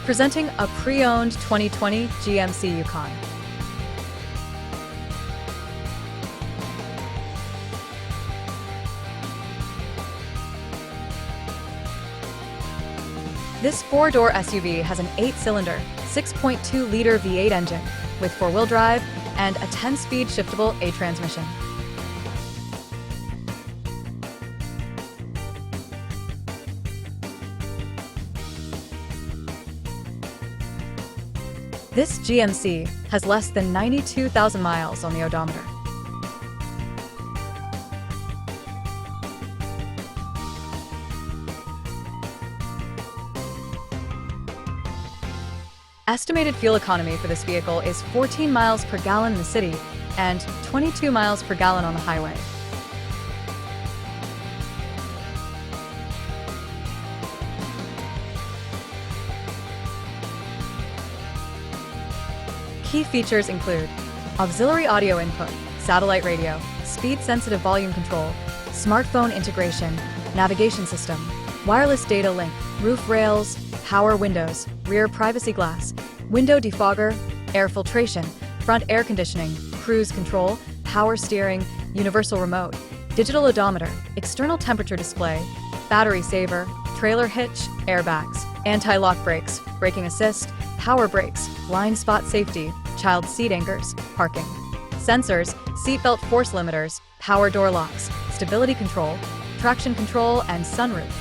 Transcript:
Presenting a pre-owned 2020 GMC Yukon. This four-door SUV has an 8-cylinder, 6.2-liter V8 engine with 4-wheel drive and a 10-speed shiftable A transmission. This GMC has less than 92,000 miles on the odometer. Estimated fuel economy for this vehicle is 14 miles per gallon in the city and 22 miles per gallon on the highway. Key features include auxiliary audio input, satellite radio, speed-sensitive volume control, smartphone integration, navigation system, wireless data link, roof rails, power windows, rear privacy glass, window defogger, air filtration, front air conditioning, cruise control, power steering, universal remote, digital odometer, external temperature display, battery saver, trailer hitch, airbags, anti-lock brakes, braking assist, power brakes, blind spot safety, child seat anchors, parking, sensors, seatbelt force limiters, power door locks, stability control, traction control, and sunroof.